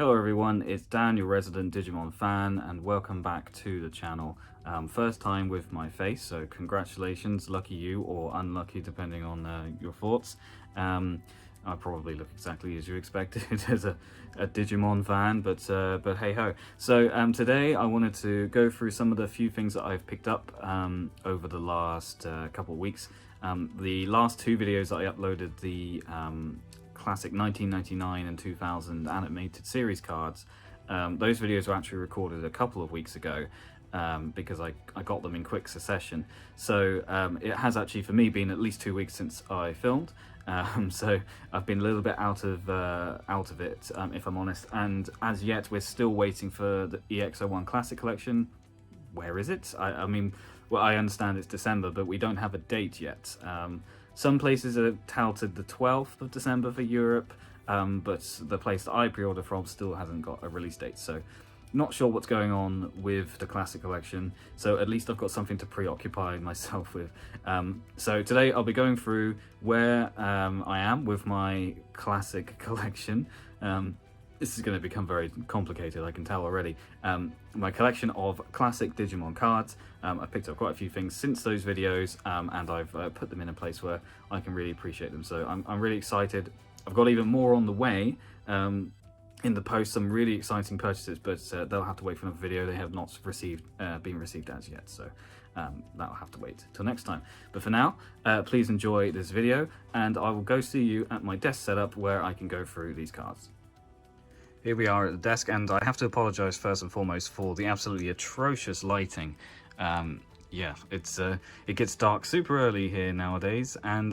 Hello everyone, it's Dan, your resident Digimon fan, and welcome back to the channel. First time with my face, so congratulations, lucky you, or unlucky depending on your thoughts. I probably look exactly as you expected as a Digimon fan, but hey ho. So today I wanted to go through some of the few things that I've picked up over the last couple of weeks. The last two videos that I uploaded, the classic 1999 and 2000 animated series cards, those videos were actually recorded a couple of weeks ago because I got them in quick succession. So it has actually for me been at least 2 weeks since I filmed. So I've been a little bit out of it, if I'm honest, and as yet we're still waiting for the EX01 Classic Collection. Where is it? I mean, well, I understand it's December, but we don't have a date yet. Some places are touted the 12th of December for Europe, but the place that I pre-order from still hasn't got a release date, so not sure what's going on with the Classic Collection, so at least I've got something to preoccupy myself with. So today I'll be going through where I am with my Classic Collection. This is going to become very complicated, I can tell already. My collection of classic Digimon cards. I've picked up quite a few things since those videos, and I've put them in a place where I can really appreciate them. So I'm really excited. I've got even more on the way in the post, some really exciting purchases, but they'll have to wait for another video. They have not been received as yet, so that'll have to wait till next time. But for now, please enjoy this video, and I will go see you at my desk setup where I can go through these cards. Here we are at the desk, and I have to apologise first and foremost for the absolutely atrocious lighting. Yeah, it gets dark super early here nowadays, and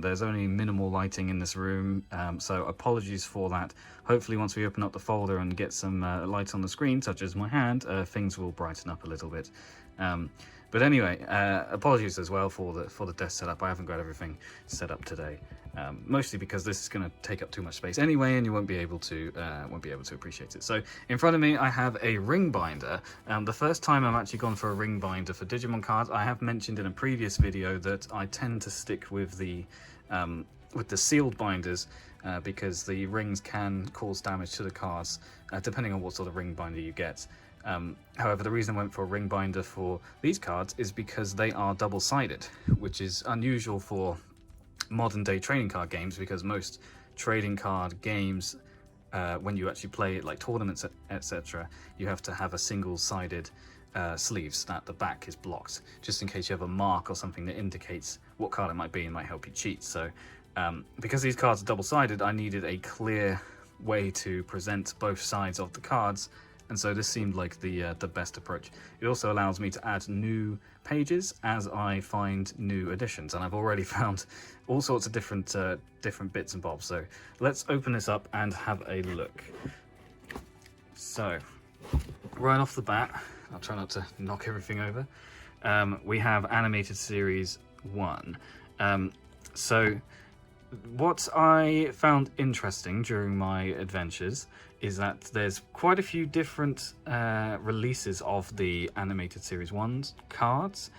there's only minimal lighting in this room, so apologies for that. Hopefully once we open up the folder and get some light on the screen, such as my hand, things will brighten up a little bit. But anyway, apologies as well for the desk setup. I haven't got everything set up today, mostly because this is going to take up too much space anyway, and you won't be able to appreciate it. So in front of me, I have a ring binder. The first time I've actually gone for a ring binder for Digimon cards. I have mentioned in a previous video that I tend to stick with the sealed binders because the rings can cause damage to the cards depending on what sort of ring binder you get. However, the reason I went for a ring binder for these cards is because they are double-sided, which is unusual for modern day trading card games, because most trading card games, when you actually play it like tournaments, etc., you have to have a single-sided sleeves that the back is blocked, just in case you have a mark or something that indicates what card it might be and might help you cheat. So because these cards are double-sided, I needed a clear way to present both sides of the cards, and so this seemed like the best approach. It also allows me to add new pages as I find new additions, and I've already found all sorts of different bits and bobs. So let's open this up and have a look. So right off the bat, I'll try not to knock everything over. We have Animated Series 1. So what I found interesting during my adventures is that there's quite a few different releases of the Animated Series 1's cards,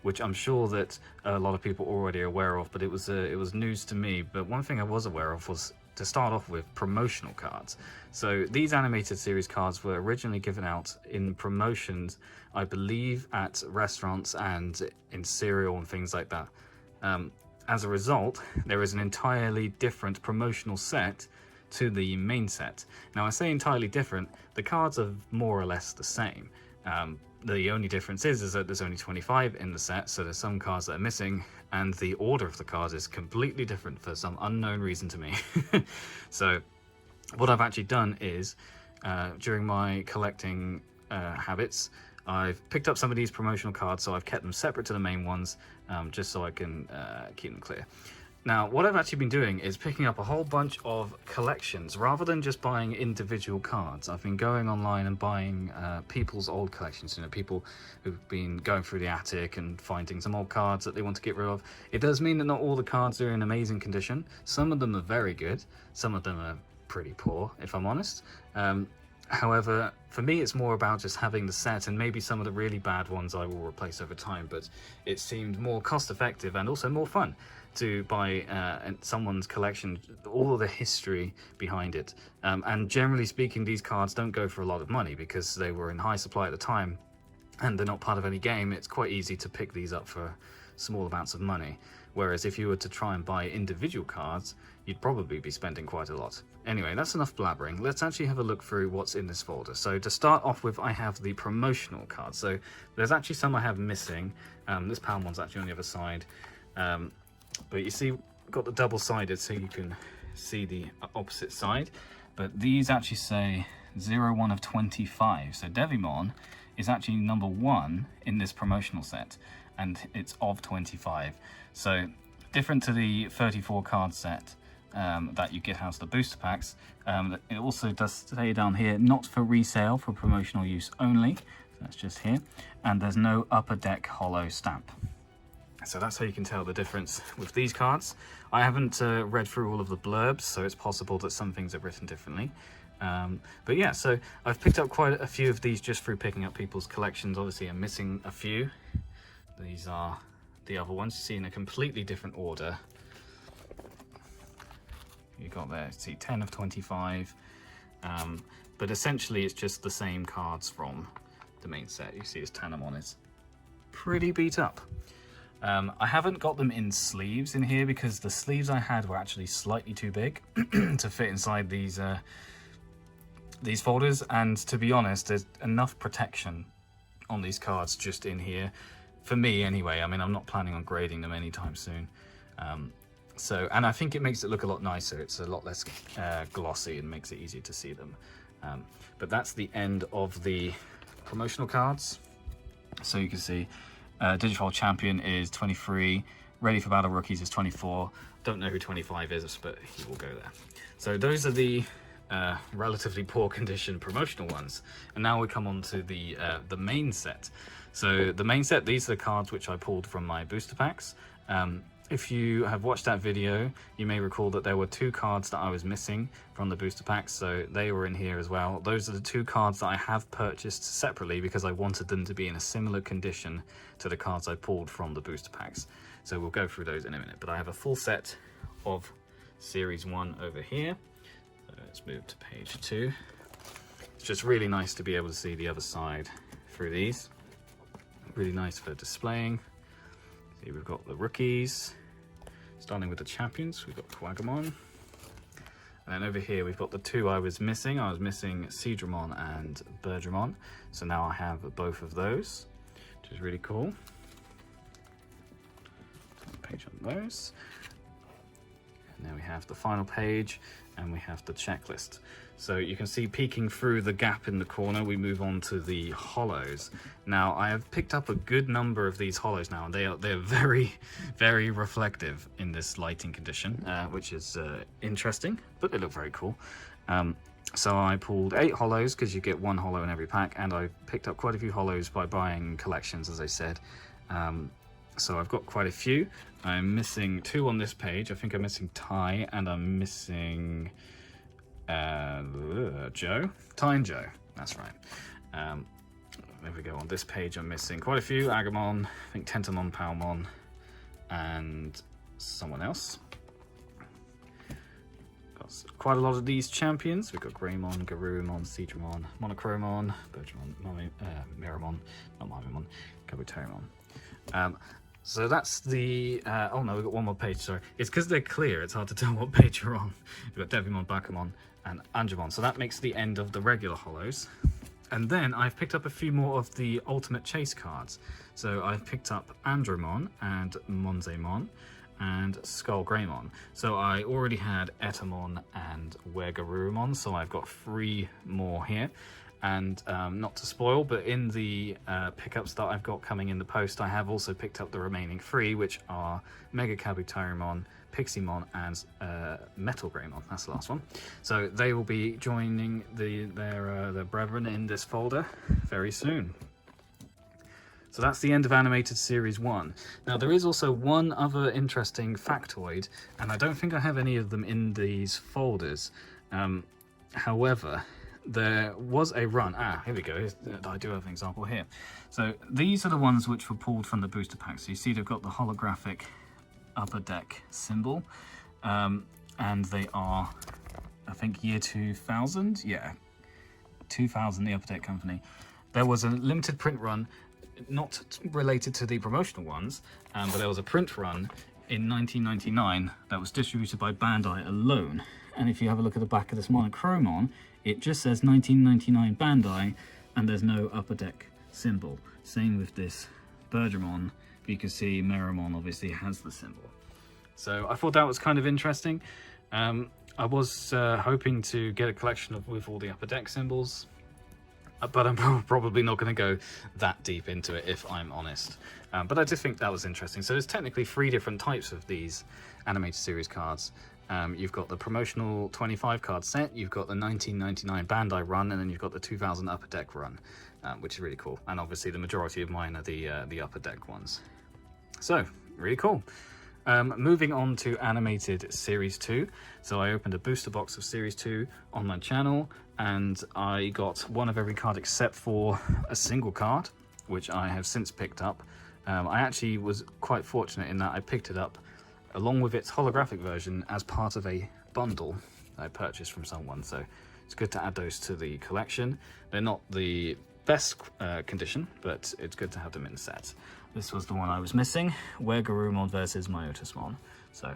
which I'm sure that a lot of people already are aware of, but it was news to me. But one thing I was aware of was, to start off with, promotional cards. So these Animated Series cards were originally given out in promotions, I believe, at restaurants and in cereal and things like that. As a result, there is an entirely different promotional set to the main set. Now, I say entirely different, the cards are more or less the same. The only difference is that there's only 25 in the set, so there's some cards that are missing, and the order of the cards is completely different for some unknown reason to me. So what I've actually done is, during my collecting habits, I've picked up some of these promotional cards, so I've kept them separate to the main ones, just so I can keep them clear. Now, what I've actually been doing is picking up a whole bunch of collections, rather than just buying individual cards. I've been going online and buying people's old collections, people who've been going through the attic and finding some old cards that they want to get rid of. It does mean that not all the cards are in amazing condition. Some of them are very good, some of them are pretty poor, if I'm honest. However, for me, it's more about just having the set, and maybe some of the really bad ones I will replace over time, but it seemed more cost effective and also more fun to buy someone's collection, all of the history behind it. And generally speaking, these cards don't go for a lot of money because they were in high supply at the time and they're not part of any game. It's quite easy to pick these up for small amounts of money. Whereas if you were to try and buy individual cards, you'd probably be spending quite a lot. Anyway, that's enough blabbering. Let's actually have a look through what's in this folder. So to start off with, I have the promotional cards. So there's actually some I have missing. This pound one's actually on the other side. But you see, got the double-sided so you can see the opposite side. But these actually say 01 of 25. So Devimon is actually number 1 in this promotional set, and it's of 25. So different to the 34 card set that you get out of the booster packs. It also does say down here, not for resale, for promotional use only. So that's just here. And there's no upper deck holo stamp. So that's how you can tell the difference with these cards. I haven't read through all of the blurbs, so it's possible that some things are written differently. But yeah, so I've picked up quite a few of these just through picking up people's collections. Obviously, I'm missing a few. These are the other ones, you see in a completely different order. You got there, see 10 of 25. But essentially, it's just the same cards from the main set. You see, as Tanamon is pretty beat up. I haven't got them in sleeves in here because the sleeves I had were actually slightly too big to fit inside these folders, and to be honest, there's enough protection on these cards just in here, for me anyway. I mean, I'm not planning on grading them anytime soon. And I think it makes it look a lot nicer. It's a lot less glossy and makes it easier to see them. But that's the end of the promotional cards. So you can see Digital Champion is 23, Ready for Battle Rookies is 24. Don't know who 25 is, but he will go there. So those are the relatively poor condition promotional ones. And now we come on to the main set. So the main set, these are the cards which I pulled from my booster packs. If you have watched that video, you may recall that there were 2 cards that I was missing from the booster packs, so they were in here as well. Those are the 2 cards that I have purchased separately because I wanted them to be in a similar condition to the cards I pulled from the booster packs. So we'll go through those in a minute, but I have a full set of Series 1 over here. So let's move to page 2. It's just really nice to be able to see the other side through these. Really nice for displaying. See, we've got the rookies, starting with the champions. We've got Quagamon, and then over here we've got the 2 I was missing. I was missing Seadramon and Birdramon, so now I have both of those, which is really cool. Page on those, and then we have the final page, and we have the checklist. So you can see, peeking through the gap in the corner, we move on to the holos. Now, I have picked up a good number of these holos now, and they're very, very reflective in this lighting condition, which is interesting, but they look very cool. So I pulled 8 holos because you get 1 holo in every pack, and I picked up quite a few holos by buying collections, as I said. So I've got quite a few. I'm missing 2 on this page. I think I'm missing Ty, and I'm missing Joe. Ty and Joe, that's right. There we go. On this page I'm missing quite a few. Agamon, I think Tentamon, Palmon, and someone else. Got quite a lot of these champions. We've got Greymon, Garurumon, Seadramon, Monochromon, Birdramon, Miramon, not Mimimon, Kabuterimon. So that's the, oh no, we've got one more page, sorry. It's because they're clear, it's hard to tell what page you're on. We've got Devimon, Bakamon, and Angemon. So that makes the end of the regular holos. And then I've picked up a few more of the Ultimate Chase cards. So I've picked up Andromon and Monzemon and Skull Greymon. So I already had Etamon and Weregarurumon, so I've got 3 more here. And not to spoil, but in the pickups that I've got coming in the post, I have also picked up the remaining 3, which are Mega Kabuterimon, Piximon, and Metal Greymon. That's the last one. So they will be joining their brethren in this folder very soon. So that's the end of Animated Series 1. Now, there is also one other interesting factoid, and I don't think I have any of them in these folders. However, there was a run. Here we go. I do have an example here. So these are the ones which were pulled from the booster pack. So you see they've got the holographic upper deck symbol, and they are, I think, year 2000. Yeah, 2000, the upper deck company. There was a limited print run, not related to the promotional ones, but there was a print run in 1999 that was distributed by Bandai alone. And if you have a look at the back of this Monochromon, it just says 1999 Bandai, and there's no upper deck symbol. Same with this Bergermon. You can see Meramon obviously has the symbol. So I thought that was kind of interesting. I was hoping to get a collection with all the upper deck symbols, but I'm probably not going to go that deep into it, if I'm honest. But I just think that was interesting. So there's technically 3 different types of these animated series cards. You've got the promotional 25 card set, you've got the 1999 Bandai run, and then you've got the 2000 upper deck run, which is really cool. And obviously the majority of mine are the upper deck ones. So, really cool. Moving on to animated series 2. So I opened a booster box of series 2 on my channel, and I got one of every card except for a single card, which I have since picked up. I actually was quite fortunate in that I picked it up along with its holographic version as part of a bundle I purchased from someone, so it's good to add those to the collection. They're not the best condition, but it's good to have them in the set. This was the one I was missing, Garurumon versus Myotismon. So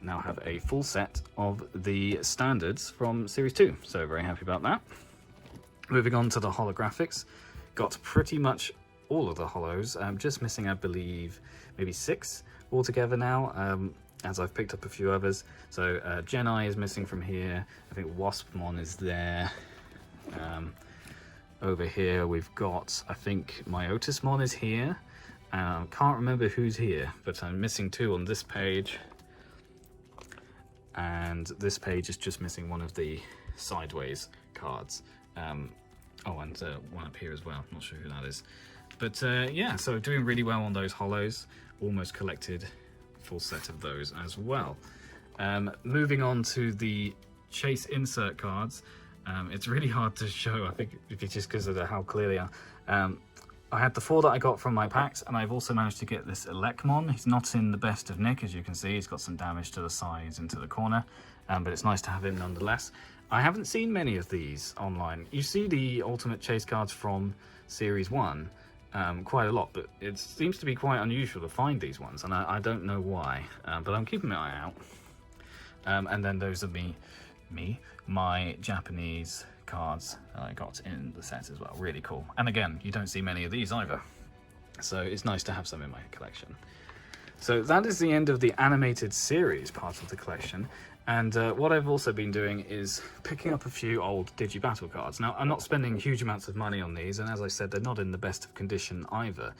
now have a full set of the standards from Series 2, so very happy about that. Moving on to the holographics, got pretty much all of the holos, just missing, I believe, maybe 6 altogether now, as I've picked up a few others. So Genai is missing from here, I think Waspmon is there. Over here we've got, I think Myotismon is here. Can't remember who's here, but I'm missing 2 on this page. And this page is just missing one of the sideways cards. And one up here as well, not sure who that is. But yeah, so doing really well on those holos. Almost collected full set of those as well. Moving on to the chase insert cards. It's really hard to show, I think, just because of how clear they are. I had the 4 that I got from my packs, and I've also managed to get this Elecmon. He's not in the best of nick, as you can see. He's got some damage to the sides and to the corner, but it's nice to have him nonetheless. I haven't seen many of these online. You see the Ultimate Chase cards from Series 1 quite a lot, but it seems to be quite unusual to find these ones, and I don't know why, but I'm keeping my eye out. And then those are my Japanese cards I got in the set as well. Really cool. And again, you don't see many of these either, so it's nice to have some in my collection. So that is the end of the animated series part of the collection, and what I've also been doing is picking up a few old Digi Battle cards. Now, I'm not spending huge amounts of money on these, and as I said, they're not in the best of condition either.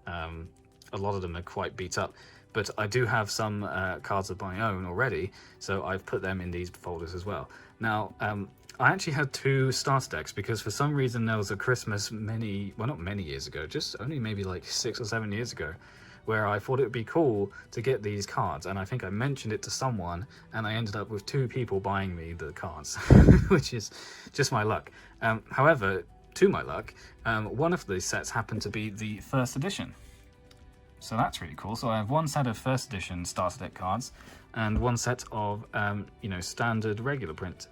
A lot of them are quite beat up, but I do have some cards of my own already, so I've put them in these folders as well. Now, I actually had 2 starter decks because for some reason there was a Christmas not many years ago, just only maybe like 6 or 7 years ago, where I thought it would be cool to get these cards, and I think I mentioned it to someone, and I ended up with 2 people buying me the cards, which is just my luck. However, to my luck, one of these sets happened to be the first edition. So that's really cool. So I have 1 set of first edition starter deck cards, and 1 set of standard regular print,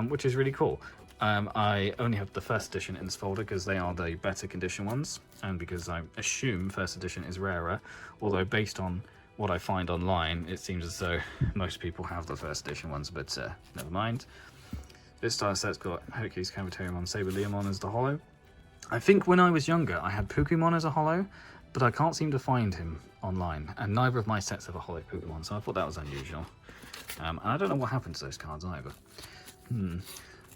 which is really cool. I only have the first edition in this folder because they are the better condition ones, and because I assume first edition is rarer, although based on what I find online, it seems as though most people have the first edition ones, but never mind. This starter set's got Hercules, Cavateriumon, Saberleomon as the holo. I think when I was younger, I had Pokemon as a holo, but I can't seem to find him online, and neither of my sets have a holo Pokemon, so I thought that was unusual. And I don't know what happened to those cards either.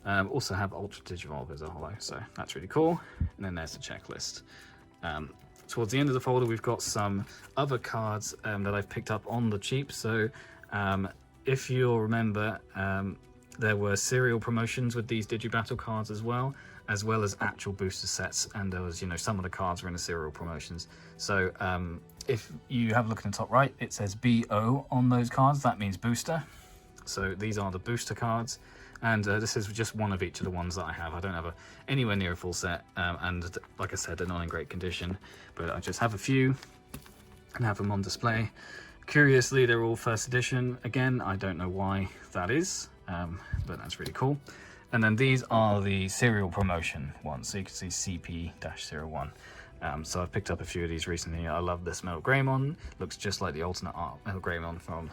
Also have Ultra Digivolve as a holo, so that's really cool. And then there's the checklist. Towards the end of the folder, we've got some other cards that I've picked up on the cheap. So if you'll remember, there were serial promotions with these Digi Battle cards as well as actual booster sets, and there was, some of the cards were in the serial promotions. So if you have a look in the top right, it says BO on those cards. That means booster. So these are the booster cards. And this is just one of each of the ones that I have. I don't have anywhere near a full set, and like I said, they're not in great condition, but I just have a few and have them on display. Curiously, they're all first edition. Again, I don't know why that is, but that's really cool. And then these are the serial promotion ones, so you can see CP-01. So I've picked up a few of these recently. I love this Metal Greymon. Looks just like the alternate art Metal Greymon from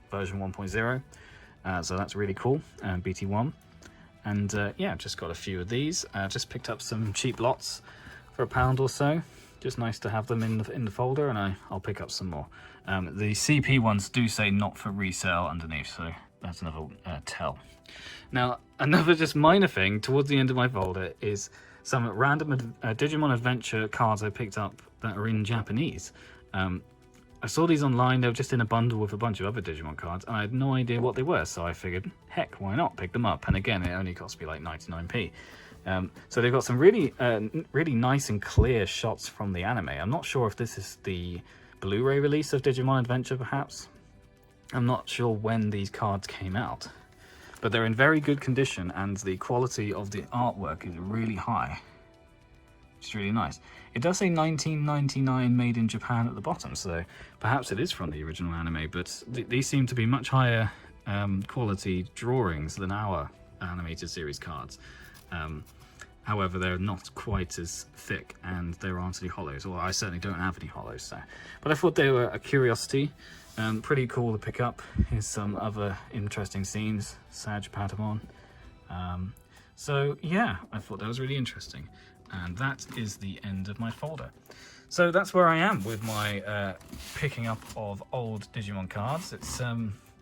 version 1.0. So that's really cool, BT1. And yeah, just got a few of these. Just picked up some cheap lots for £1 or so. Just nice to have them in the folder, and I'll pick up some more. The CP ones do say not for resale underneath, so that's another tell. Now, another just minor thing towards the end of my folder is some random Digimon Adventure cards I picked up that are in Japanese. I saw these online. They were just in a bundle with a bunch of other Digimon cards, and I had no idea what they were, so I figured, heck, why not pick them up? And again, it only cost me like 99p. So they've got some really nice and clear shots from the anime. I'm not sure if this is the Blu-ray release of Digimon Adventure, perhaps. I'm not sure when these cards came out, but they're in very good condition, and the quality of the artwork is really high. It's really nice. It does say 1999 made in Japan at the bottom, so perhaps it is from the original anime, but these seem to be much higher quality drawings than our animated series cards. However, they're not quite as thick, and there aren't any holos. Well, I certainly don't have any holos, so. But I thought they were a curiosity. Pretty cool to pick up. Here's some other interesting scenes. Sag Patamon. So yeah, I thought that was really interesting. And that is the end of my folder. So that's where I am with my picking up of old Digimon cards. It's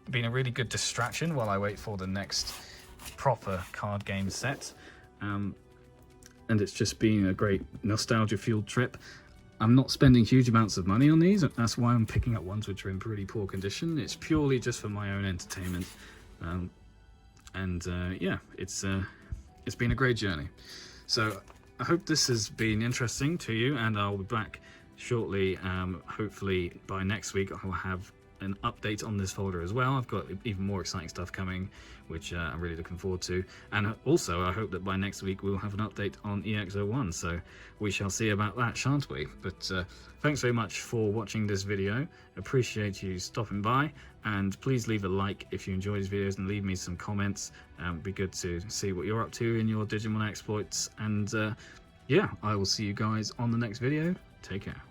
been a really good distraction while I wait for the next proper card game set. And it's just been a great nostalgia-fueled trip. I'm not spending huge amounts of money on these. That's why I'm picking up ones which are in pretty poor condition. It's purely just for my own entertainment. Yeah, it's been a great journey. So I hope this has been interesting to you, and I'll be back shortly. Hopefully by next week I'll have an update on this folder as well. I've got even more exciting stuff coming, which I'm really looking forward to. And also, I hope that by next week we'll have an update on EX01, so we shall see about that, shan't we? But thanks very much for watching this video. Appreciate you stopping by, and please leave a like if you enjoy these videos, and leave me some comments. It'd be good to see what you're up to in your Digimon exploits. And yeah, I will see you guys on the next video. Take care.